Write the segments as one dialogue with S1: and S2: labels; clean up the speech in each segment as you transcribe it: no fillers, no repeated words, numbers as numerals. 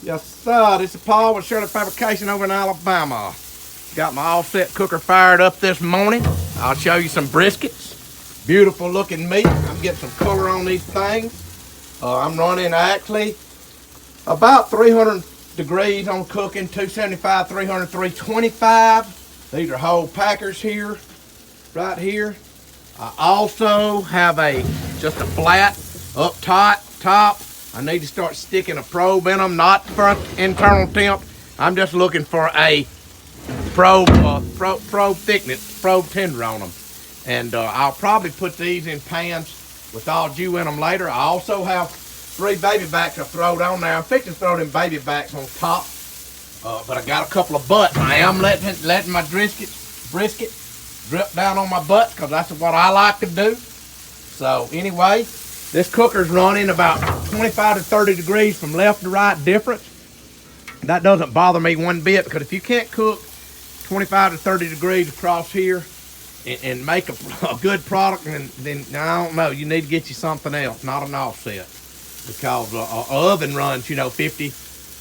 S1: Yes, sir. This is Paul with Shirley Fabrication over in Alabama. Got my offset cooker fired up this morning. I'll show you some briskets. Beautiful looking meat. I'm getting some color on these things. I'm running actually about 300 degrees on cooking, 275, 300, 325. These are whole packers here, right here. I also have just a flat up top. I need to start sticking a probe in them, not for internal temp. I'm just looking for a probe thickness, probe tender on them. And I'll probably put these in pans with all dew in them later. I also have 3 baby backs I throwed on there. I'm fixing to throw them baby backs on top. But I got a couple of butts. I am letting my brisket drip down on my butt because that's what I like to do. So anyway, this cooker's running about 25 to 30 degrees from left to right difference. That doesn't bother me one bit because if you can't cook 25 to 30 degrees across here and make a good product, then I don't know, you need to get you something else, not an offset. Because an oven runs, 50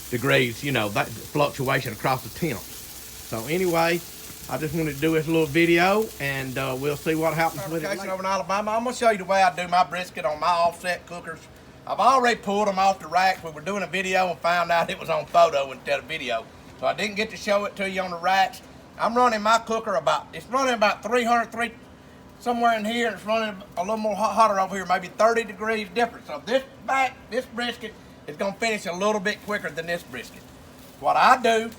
S1: degrees, that fluctuation across the temp. So anyway, I just wanted to do this little video, and we'll see what happens with it. Over in Alabama, I'm gonna show you the way I do my brisket on my offset cookers. I've already pulled them off the racks. We were doing a video and found out it was on photo instead of video, so I didn't get to show it to you on the racks. I'm running my cooker it's running about 300, somewhere in here, and it's running a little more hotter over here, maybe 30 degrees different. So this brisket is gonna finish a little bit quicker than this brisket. What I do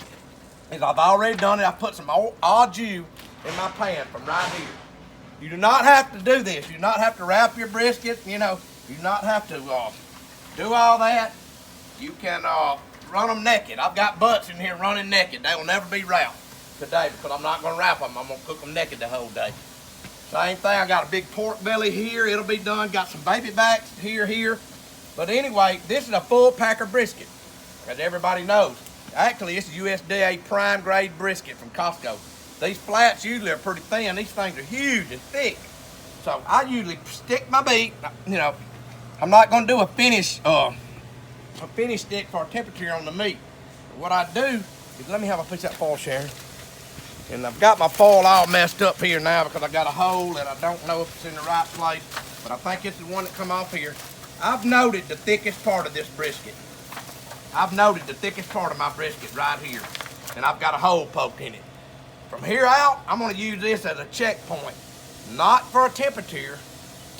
S1: is I've already done it. I put some au jus in my pan from right here. You do not have to do this. You do not have to wrap your brisket. You do not have to do all that. You can run them naked. I've got butts in here running naked. They will never be wrapped today because I'm not going to wrap them. I'm going to cook them naked the whole day. Same thing. I got a big pork belly here. It'll be done. Got some baby backs here. But anyway, this is a full packer brisket, as everybody knows. Actually, it's a USDA prime grade brisket from Costco. These flats usually are pretty thin. These things are huge and thick. So I usually stick my meat. I'm not going to do a finish stick for a temperature on the meat. But what I do is, let me have a piece of that foil, Sharon. And I've got my foil all messed up here now because I got a hole and I don't know if it's in the right place. But I think it's the one that come off here. I've noted the thickest part of this brisket. I've noted the thickest part of my brisket right here. And I've got a hole poked in it. From here out, I'm going to use this as a checkpoint. Not for a temperature.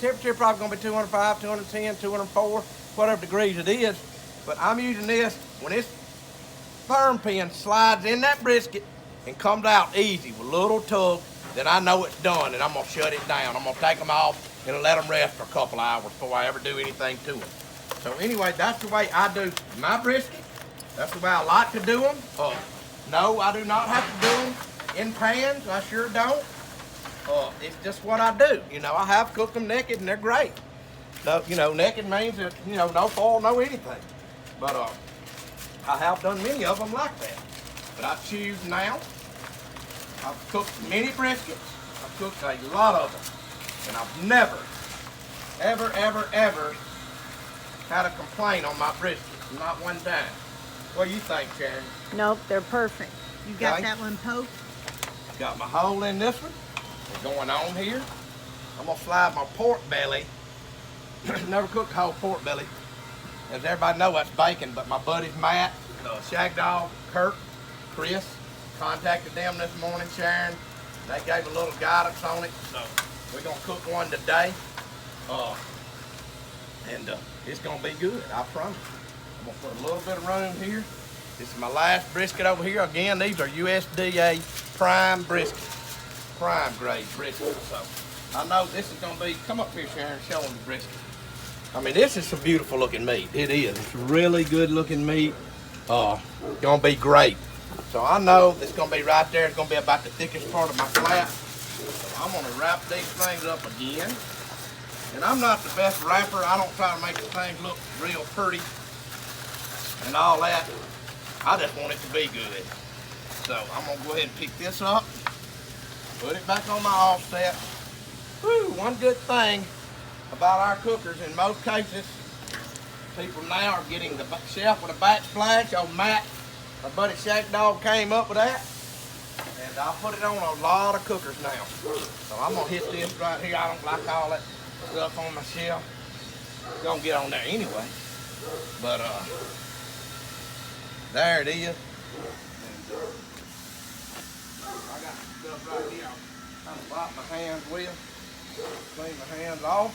S1: Temperature probably going to be 205, 210, 204, whatever degrees it is. But I'm using this when this firm pin slides in that brisket and comes out easy with a little tug, then I know it's done and I'm going to shut it down. I'm going to take them off and let them rest for a couple hours before I ever do anything to them. So anyway, that's the way I do my brisket. That's the way I like to do them. No, I do not have to do them in pans. I sure don't. It's just what I do. I have cooked them naked and they're great. So, naked means that, no foil, no anything. But I have done many of them like that. But I choose now. I've cooked many briskets. I've cooked a lot of them. And I've never, ever had a complaint on my brisket. Not one time. What do you think, Sharon?
S2: Nope, they're perfect. You got that one poked?
S1: Got my hole in this one. They're going on here. I'm going to slide my pork belly. Never cooked a whole pork belly. As everybody knows, that's bacon, but my buddies Matt, Shag Dog, Kurt, Chris, contacted them this morning, Sharon. They gave a little guidance on it, so we're going to cook one today. And it's going to be good, I promise. I'm going to put a little bit of room here. This is my last brisket over here. Again, these are USDA prime briskets, prime grade briskets. So I know this is going to be, come up here, Sharon, show them the brisket. I mean, this is some beautiful looking meat. It is. It's really good looking meat. Gonna be great. So I know it's gonna be right there. It's gonna be about the thickest part of my flat. So I'm gonna wrap these things up again. And I'm not the best wrapper. I don't try to make the things look real pretty and all that. I just want it to be good. So I'm gonna go ahead and pick this up, put it back on my offset. Whew, one good thing about our cookers, in most cases, People now are getting the chef with a backsplash. Old Matt, my buddy Shack Dog came up with that. And I put it on a lot of cookers now. So I'm gonna hit this right here. I don't like all that stuff on my shelf. It's gonna get on there anyway. But there it is. And, I got some stuff right here. I'm gonna wipe my hands with. Clean my hands off.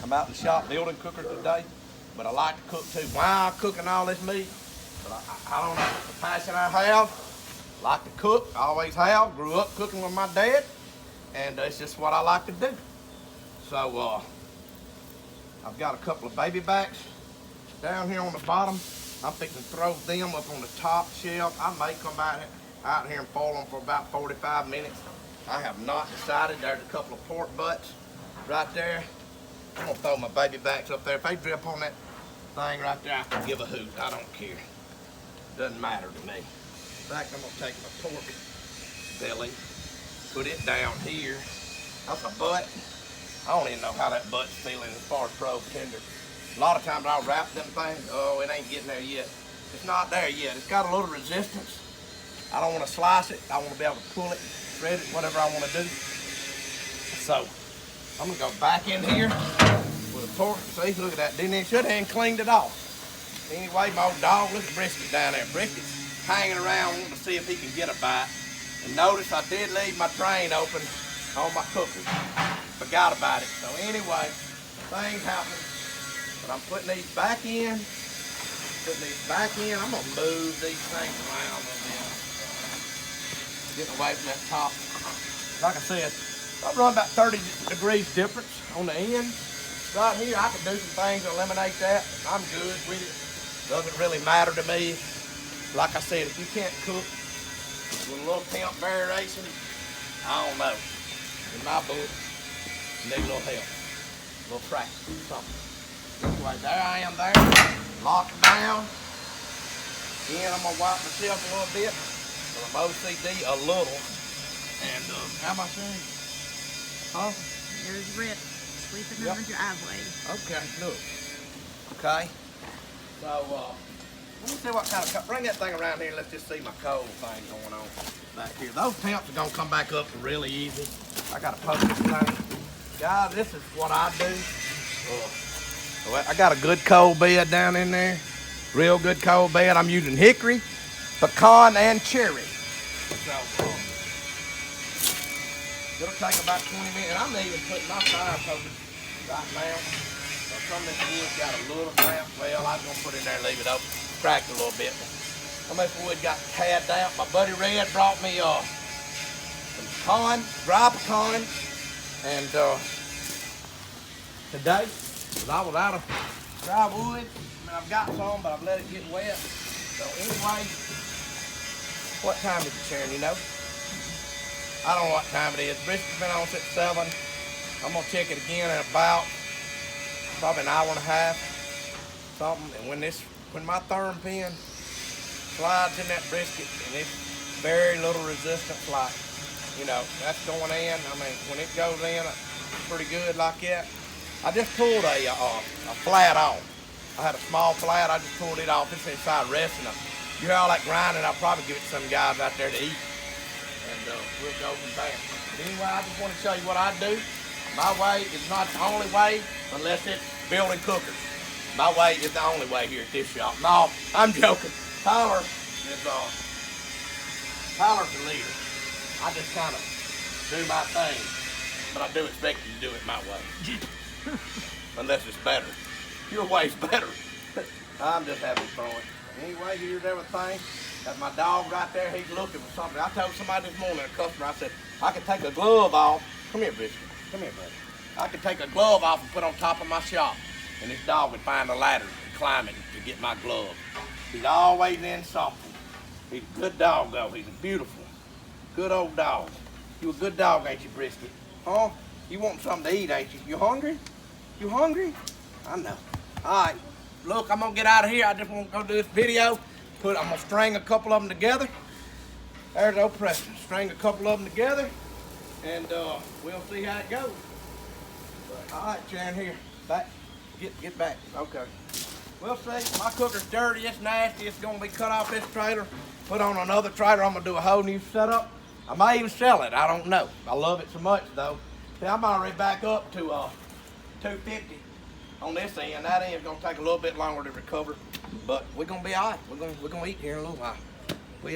S1: I'm out in the shop building cookers today, but I like to cook too. While cooking all this meat, but I don't know, the passion I have, like to cook, I always have, grew up cooking with my dad, and it's just what I like to do. So I've got a couple of baby backs down here on the bottom. I'm fixing to throw them up on the top shelf. I may come out here and boil them for about 45 minutes. I have not decided. There's a couple of pork butts right there. I'm gonna throw my baby backs up there. If they drip on that thing right there, I can give a hoot. I don't care. Doesn't matter to me. In fact, I'm gonna take my pork belly, put it down here. That's a butt. I don't even know how that butt's feeling as far as probe tender. A lot of times I'll wrap them things. Oh, it ain't getting there yet. It's not there yet. It's got a little resistance. I don't want to slice it. I want to be able to pull it, shred it, whatever I want to do. So I'm gonna go back in here with a pork. See, look at that. Didn't it? Should have cleaned it off. Anyway, my old dog, look at Brisket down there. Brisket's hanging around wanting to see if he can get a bite. And notice I did leave my drain open on my cooker. Forgot about it. So anyway, things happen. But I'm putting these back in. I'm gonna move these things around a little bit. Getting away from that top. Like I said, I run about 30 degrees difference on the end. Right here, I can do some things to eliminate that. I'm good with it. Doesn't really matter to me. Like I said, if you can't cook with a little temp variation, I don't know. In my book, you need a little help, a little practice, something. Anyway, there I am there. Lock it down. Again, I'm gonna wipe myself a little bit. So I'm OCD a little. And how am I saying? Huh?
S2: There's Rip sleeping in the driveway.
S1: Okay, look. Okay. So, let me see what kind of, bring that thing around here. Let's just see my coal thing going on back here. Those temps are gonna come back up really easy. I gotta poke this thing. Guys, this is what I do. I got a good coal bed down in there. Real good coal bed. I'm using hickory, pecan, and cherry. So, it'll take about 20 minutes. And I'm even putting my fire poker right now. So some of this wood got a little damp. Well, I'm gonna put it in there and leave it open. Cracked a little bit. Some of this wood got tad damp. My buddy Red brought me some pecan, dry pecan. And today, because I was out of dry wood, I've got some, but I've let it get wet. So anyway, what time is it, Sharon, you know? I don't know what time it is. Brisket's been on since 7. I'm gonna check it again in about probably an hour and a half, something. And when my therm pin slides in that brisket, and it's very little resistance, like, you know, that's going in. I mean, when it goes in pretty good like that. I just pulled a flat off. I had a small flat. I just pulled it off. It's inside resting. You hear all that grinding, I'll probably give it to some guys out there to eat. And we'll go from there. But anyway, I just want to show you what I do. My way is not the only way unless it's building cookers. My way is the only way here at this shop. No, I'm joking. Tyler's the leader. I just kind of do my thing, but I do expect you to do it my way. Unless it's better. Your way's better. I'm just having fun. Anyway, here's everything. Got my dog right there. He's looking for something. I told somebody this morning, a customer, I said, I could take a glove off. Come here, Bishop. Come here, buddy. I could take a glove off and put on top of my shop. And this dog would find a ladder and climb it to get my glove. He's always in something. He's a good dog, though. He's a beautiful, good old dog. You a good dog, ain't you, Brisket? Huh? You want something to eat, ain't you? You hungry? You hungry? I know. All right. Look, I'm going to get out of here. I just want to go do this video. I'm going to string a couple of them together. There's old Preston. String a couple of them together, and we'll see how it goes. But, all right, Sharon, here. Back Get back. Okay. We'll see. My cooker's dirty. It's nasty. It's gonna be cut off this trailer, put on another trailer. I'm gonna do a whole new setup. I may even sell it. I don't know. I love it so much though. See, I'm already back up to 250 on this end. That end's gonna take a little bit longer to recover, but we're gonna be all right. We're gonna eat here in a little while.